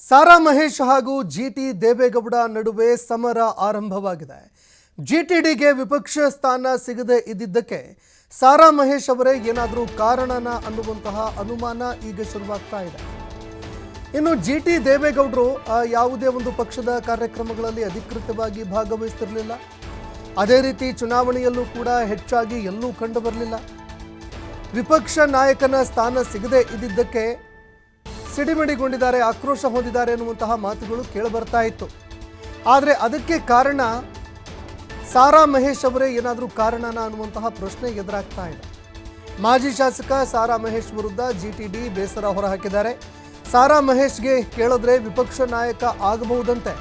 ಸಾರಾ ಮಹೇಶ್ ಹಾಗೂ ಜಿಟಿ ದೇವೇಗೌಡ ನಡುವೆ ಸಮರ ಆರಂಭವಾಗಿದೆ. ಜಿಟಿಡಿಗೆ ವಿಪಕ್ಷ ಸ್ಥಾನ ಸಿಗದೆ ಇದ್ದಿದ್ದಕ್ಕೆ ಸಾರಾ ಮಹೇಶ್ ಅವರೇ ಏನಾದರೂ ಕಾರಣನ ಅನ್ನುವಂತಹ ಅನುಮಾನ ಈಗ ಶುರುವಾಗ್ತಾ ಇದೆ. ಇನ್ನು ಜಿಟಿ ದೇವೇಗೌಡರು ಯಾವುದೇ ಒಂದು ಪಕ್ಷದ ಕಾರ್ಯಕ್ರಮಗಳಲ್ಲಿ ಅಧಿಕೃತವಾಗಿ ಭಾಗವಹಿಸುತ್ತಿರಲಿಲ್ಲ. ಅದೇ ರೀತಿ ಚುನಾವಣೆಯಲ್ಲೂ ಕೂಡ ಹೆಚ್ಚಾಗಿ ಎಲ್ಲೂ ಕಂಡು ಬರಲಿಲ್ಲ. ವಿಪಕ್ಷ ನಾಯಕನ ಸ್ಥಾನ ಸಿಗದೆ ಇದ್ದಿದ್ದಕ್ಕೆ ಸಿಡಿಮಿಡಿಗೊಂಡಿದ್ದಾರೆ, ಆಕ್ರೋಶ ಹೊಂದಿದ್ದಾರೆ ಎನ್ನುವಂತಹ ಮಾತುಗಳು ಕೇಳಿಬರ್ತಾ ಇತ್ತು. ಆದರೆ ಅದಕ್ಕೆ ಕಾರಣ ಸಾರಾ ಮಹೇಶ್ ಅವರೇ ಏನಾದರೂ ಕಾರಣನ ಅನ್ನುವಂತಹ ಪ್ರಶ್ನೆ ಎದುರಾಗ್ತಾ ಇದೆ. ಮಾಜಿ ಶಾಸಕ ಸಾರಾ ಮಹೇಶ್ ವಿರುದ್ಧ ಜಿಟಿಡಿ ಬೇಸರ ಹೊರಹಾಕಿದ್ದಾರೆ. ಸಾರಾ ಮಹೇಶ್ಗೆ ಕೇಳಿದ್ರೆ ವಿಪಕ್ಷ ನಾಯಕ ಆಗಬಹುದಂತೆ.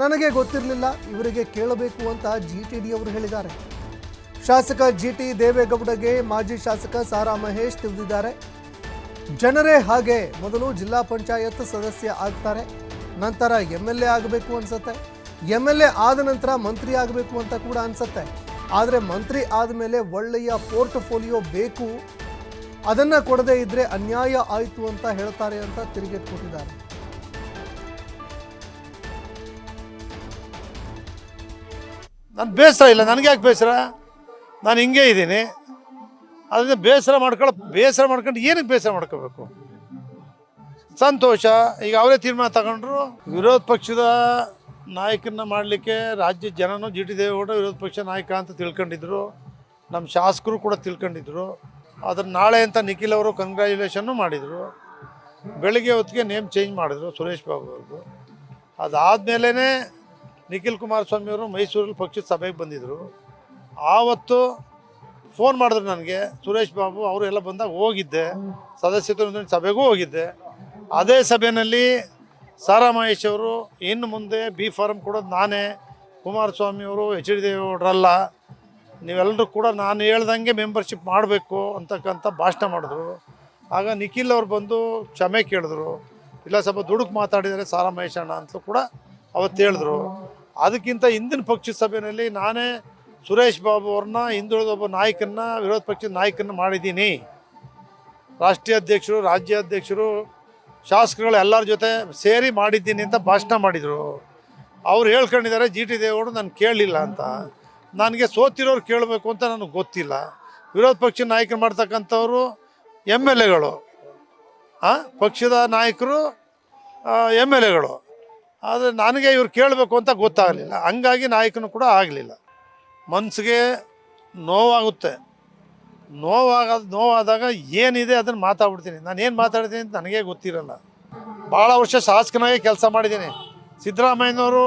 ನನಗೆ ಗೊತ್ತಿರಲಿಲ್ಲ, ಇವರಿಗೆ ಕೇಳಬೇಕು ಅಂತ ಜಿಟಿಡಿ ಅವರು ಹೇಳಿದ್ದಾರೆ. ಶಾಸಕ ಜಿಟಿ ದೇವೇಗೌಡಗೆ ಮಾಜಿ ಶಾಸಕ ಸಾರಾ ಮಹೇಶ್ ತಿಳಿದಿದ್ದಾರೆ. ಜನರೇ ಹಾಗೆ, ಮೊದಲು ಜಿಲ್ಲಾ ಪಂಚಾಯತ್ ಸದಸ್ಯ ಆಗ್ತಾರೆ, ನಂತರ MLA ಆಗಬೇಕು ಅನ್ಸುತ್ತೆ, MLA ಆದ ನಂತರ ಮಂತ್ರಿ ಆಗಬೇಕು ಅಂತ ಕೂಡ ಅನ್ಸುತ್ತೆ. ಆದರೆ ಮಂತ್ರಿ ಆದಮೇಲೆ ಒಳ್ಳೆಯ ಪೋರ್ಟ್ಫೋಲಿಯೋ ಬೇಕು, ಅದನ್ನು ಕೊಡದೇ ಇದ್ರೆ ಅನ್ಯಾಯ ಆಯಿತು ಅಂತ ಹೇಳ್ತಾರೆ ಅಂತ ತಿರುಗೇಟು ಕೊಟ್ಟಿದ್ದಾರೆ. ನಾನು ಬೇಸರ ಇಲ್ಲ, ನನಗೆ ಯಾಕೆ ಬೇಸರ? ನಾನು ಹಿಂಗೆ ಇದ್ದೀನಿ. ಅದರಿಂದ ಬೇಸರ ಮಾಡ್ಕೊಂಡು ಏನಕ್ಕೆ ಬೇಸರ ಮಾಡ್ಕೋಬೇಕು? ಸಂತೋಷ. ಈಗ ಅವರೇ ತೀರ್ಮಾನ ತಗೊಂಡ್ರು. ವಿರೋಧ ಪಕ್ಷದ ನಾಯಕನ ಮಾಡಲಿಕ್ಕೆ ರಾಜ್ಯ ಜನನು ಜಿಟಿ ದೇವೇಗೌಡ ವಿರೋಧ ಪಕ್ಷ ನಾಯಕ ಅಂತ ತಿಳ್ಕೊಂಡಿದ್ರು. ನಮ್ಮ ಶಾಸಕರು ಕೂಡ ತಿಳ್ಕೊಂಡಿದ್ರು. ಅದ್ರ ನಾಳೆ ಅಂತ ನಿಖಿಲ್ ಅವರು ಕಂಗ್ರ್ಯಾಚುಲೇಷನ್ನು ಮಾಡಿದರು. ಬೆಳಗ್ಗೆ ಹೊತ್ತಿಗೆ ನೇಮ್ ಚೇಂಜ್ ಮಾಡಿದ್ರು ಸುರೇಶ್ ಬಾಬು ಅವ್ರದ್ದು. ಅದಾದಮೇಲೆ ನಿಖಿಲ್ ಕುಮಾರಸ್ವಾಮಿ ಅವರು ಮೈಸೂರಲ್ಲಿ ಪಕ್ಷದ ಸಭೆಗೆ ಬಂದಿದ್ದರು. ಆವತ್ತು ಫೋನ್ ಮಾಡಿದ್ರು ನನಗೆ, ಸುರೇಶ್ ಬಾಬು ಅವರು ಎಲ್ಲ ಬಂದಾಗ ಹೋಗಿದ್ದೆ, ಸದಸ್ಯತ್ವ ಸಭೆಗೂ ಹೋಗಿದ್ದೆ. ಅದೇ ಸಭೆಯಲ್ಲಿ ಸಾರಾ ಮಹೇಶ್ ಅವರು ಇನ್ನು ಮುಂದೆ ಬಿ ಫಾರಮ್ ಕೊಡೋದು ನಾನೇ, ಕುಮಾರಸ್ವಾಮಿ ಅವರು HD ದೇವೇಗೌಡರಲ್ಲ, ನೀವೆಲ್ಲರೂ ಕೂಡ ನಾನು ಹೇಳ್ದಂಗೆ ಮೆಂಬರ್ಶಿಪ್ ಮಾಡಬೇಕು ಅಂತಕ್ಕಂಥ ಭಾಷಣ ಮಾಡಿದ್ರು. ಆಗ ನಿಖಿಲ್ ಅವ್ರು ಬಂದು ಕ್ಷಮೆ ಕೇಳಿದ್ರು. ಇಲ್ಲ ಸ್ವಲ್ಪ ದುಡುಕು ಮಾತಾಡಿದ್ದಾರೆ ಸಾರಾ ಮಹೇಶ್ ಅಣ್ಣ ಅಂತ ಕೂಡ ಅವತ್ತು ಹೇಳಿದ್ರು. ಅದಕ್ಕಿಂತ ಹಿಂದಿನ ಪಕ್ಷದ ಸಭೆಯಲ್ಲಿ ನಾನೇ ಸುರೇಶ್ ಬಾಬು ಅವ್ರನ್ನ ಹಿಂದುಳಿದ ಒಬ್ಬ ನಾಯಕನ್ನ, ವಿರೋಧ ಪಕ್ಷದ ನಾಯಕನ್ನ ಮಾಡಿದ್ದೀನಿ. ರಾಷ್ಟ್ರೀಯ ಅಧ್ಯಕ್ಷರು, ರಾಜ್ಯಾಧ್ಯಕ್ಷರು, ಶಾಸಕರುಗಳು ಎಲ್ಲರ ಜೊತೆ ಸೇರಿ ಮಾಡಿದ್ದೀನಿ ಅಂತ ಭಾಷಣ ಮಾಡಿದರು. ಅವ್ರು ಹೇಳ್ಕೊಂಡಿದ್ದಾರೆ ಜಿಟಿ ದೇವೇಗೌಡರು ನಾನು ಕೇಳಲಿಲ್ಲ ಅಂತ. ನನಗೆ ಸೋತಿರೋರು ಕೇಳಬೇಕು ಅಂತ ನನಗೆ ಗೊತ್ತಿಲ್ಲ. ವಿರೋಧ ಪಕ್ಷದ ನಾಯಕರು ಮಾಡ್ತಕ್ಕಂಥವ್ರು MLAಗಳು, ಪಕ್ಷದ ನಾಯಕರು MLAಗಳು. ಆದರೆ ನನಗೆ ಇವ್ರು ಕೇಳಬೇಕು ಅಂತ ಗೊತ್ತಾಗಲಿಲ್ಲ. ಹಂಗಾಗಿ ನಾಯಕನು ಕೂಡ ಆಗಲಿಲ್ಲ. ಮನಸ್ಸಿಗೆ ನೋವಾಗುತ್ತೆ. ನೋವಾದಾಗ ಏನಿದೆ ಅದನ್ನು ಮಾತಾಡ್ಬಿಡ್ತೀನಿ. ನಾನು ಏನು ಮಾತಾಡ್ತೀನಿ ಅಂತ ನನಗೇ ಗೊತ್ತಿರಲ್ಲ. ಭಾಳ ವರ್ಷ ಶಾಸಕನಾಗಿ ಕೆಲಸ ಮಾಡಿದ್ದೀನಿ. ಸಿದ್ದರಾಮಯ್ಯನವರು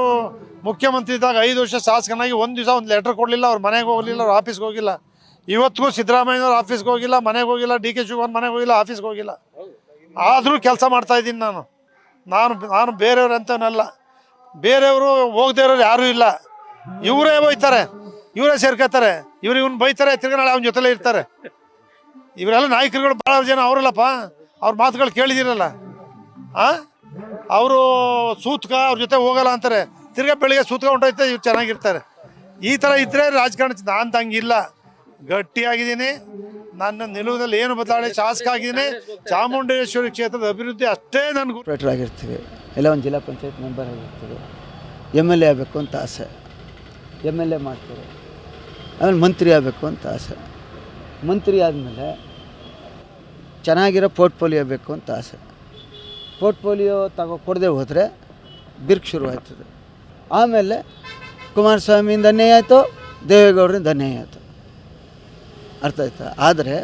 ಮುಖ್ಯಮಂತ್ರಿ ಇದ್ದಾಗ 5 ವರ್ಷ ಶಾಸಕನಾಗಿ ಒಂದು ದಿವಸ ಒಂದು ಲೆಟ್ರ್ ಕೊಡಲಿಲ್ಲ, ಅವ್ರ ಮನೆಗೆ ಹೋಗಲಿಲ್ಲ, ಅವ್ರ ಆಫೀಸ್ಗೆ ಹೋಗಿಲ್ಲ. ಇವತ್ತಿಗೂ ಸಿದ್ದರಾಮಯ್ಯನವ್ರ ಆಫೀಸ್ಗೆ ಹೋಗಿಲ್ಲ, ಮನೆಗೆ ಹೋಗಿಲ್ಲ, DK ಶಿವಕುಮಾರ್ ಮನೆಗೆ ಹೋಗಿಲ್ಲ, ಆಫೀಸ್ಗೆ ಹೋಗಿಲ್ಲ. ಆದರೂ ಕೆಲಸ ಮಾಡ್ತಾಯಿದ್ದೀನಿ ನಾನು ಬೇರೆಯವ್ರಂತನಲ್ಲ. ಬೇರೆಯವರು ಹೋಗದೇ ಇರೋರು ಯಾರೂ ಇಲ್ಲ. ಇವರೇ ಹೋಯ್ತಾರೆ, ಇವರೇ ಸೇರ್ಕೋತಾರೆ, ಇವ್ನು ಬೈತಾರೆ, ತಿರ್ಗಿ ನಾಳೆ ಅವನ ಜೊತೆಲೇ ಇರ್ತಾರೆ. ಇವರೆಲ್ಲ ನಾಯಕರುಗಳು ಭಾಳ ಜನ ಅವರಲ್ಲಪ್ಪ. ಅವ್ರ ಮಾತುಗಳು ಕೇಳಿದಿರಲ್ಲ. ಅವರು ಸೂತ್ಕ ಅವ್ರ ಜೊತೆ ಹೋಗಲ್ಲ ಅಂತಾರೆ, ತಿರ್ಗಾ ಬೆಳಿಗ್ಗೆ ಸೂತ್ಕ ಹೊಂಟೋಯ್ತೆ, ಇವ್ರು ಚೆನ್ನಾಗಿರ್ತಾರೆ. ಈ ಥರ ಇದ್ದರೆ ರಾಜಕಾರಣ. ನಾನು ತಂಗಿಲ್ಲ, ಗಟ್ಟಿಯಾಗಿದ್ದೀನಿ. ನನ್ನ ನಿಲುವಿನಲ್ಲಿ ಏನು ಬದಲಾವಣೆ, ಶಾಸಕ ಆಗಿದ್ದೀನಿ. ಚಾಮುಂಡೇಶ್ವರಿ ಕ್ಷೇತ್ರದ ಅಭಿವೃದ್ಧಿ ಅಷ್ಟೇ ನನಗೂ. ಆಪರೇಟರ್ ಆಗಿರ್ತೀವಿ, ಎಲ್ಲ ಒಂದು ಜಿಲ್ಲಾ ಪಂಚಾಯತ್ ಮೆಂಬರ್ ಆಗಿರ್ತೀವಿ. MLA ಆಗಬೇಕು ಅಂತ ಆಸೆ, MLA ಮಾಡ್ತಾರೆ. ಆಮೇಲೆ ಮಂತ್ರಿ ಆಗಬೇಕು ಅಂತ ಆಸೆ. ಮಂತ್ರಿ ಆದಮೇಲೆ ಚೆನ್ನಾಗಿರೋ ಪೋರ್ಟ್ಫೋಲಿಯೋ ಬೇಕು ಅಂತ ಆಸೆ. ಪೋರ್ಟ್ಫೋಲಿಯೋ ಕೊಡದೆ ಹೋದರೆ ಬಿರ್ಕ್ ಶುರುವಾಯ್ತದೆ. ಆಮೇಲೆ ಕುಮಾರಸ್ವಾಮಿಯಿಂದ ಅನ್ಯಾಯ ಆಯಿತು, ದೇವೇಗೌಡರಿಂದ ಅನ್ಯಾಯ ಆಯಿತು. ಅರ್ಥ ಆಯ್ತಾ? ಆದರೆ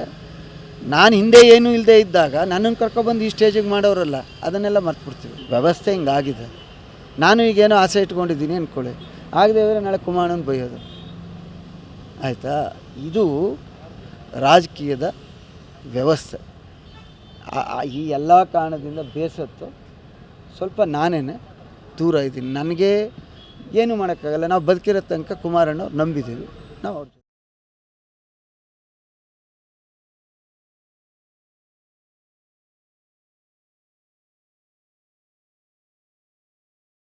ನಾನು ಹಿಂದೆ ಏನೂ ಇಲ್ಲದೆ ಇದ್ದಾಗ ನನ್ನನ್ನು ಕರ್ಕೊಬಂದು ಈ ಸ್ಟೇಜಿಗೆ ಮಾಡೋರಲ್ಲ, ಅದನ್ನೆಲ್ಲ ಮರ್ತ್ಬಿಡ್ತೀವಿ. ವ್ಯವಸ್ಥೆ ಹಿಂಗಾಗಿದೆ. ನಾನು ಈಗೇನೋ ಆಸೆ ಇಟ್ಕೊಂಡಿದ್ದೀನಿ ಅಂದ್ಕೊಳ್ಳಿ, ಆಗದೆ ಹೋದರೆ ನಾಳೆ ಕುಮಾರಣ್ಣನ ಬೈಯೋದು. ಆಯಿತಾ? ಇದು ರಾಜಕೀಯದ ವ್ಯವಸ್ಥೆ. ಈ ಎಲ್ಲ ಕಾರಣದಿಂದ ಬೇಸತ್ತು ಸ್ವಲ್ಪ ನಾನೇ ದೂರ ಇದ್ದೀನಿ. ನನಗೆ ಏನು ಮಾಡೋಕ್ಕಾಗಲ್ಲ. ನಾವು ಬದುಕಿರೋ ತನಕ ಕುಮಾರಣ್ಣವ್ರು ನಂಬಿದ್ದೀವಿ ನಾವು.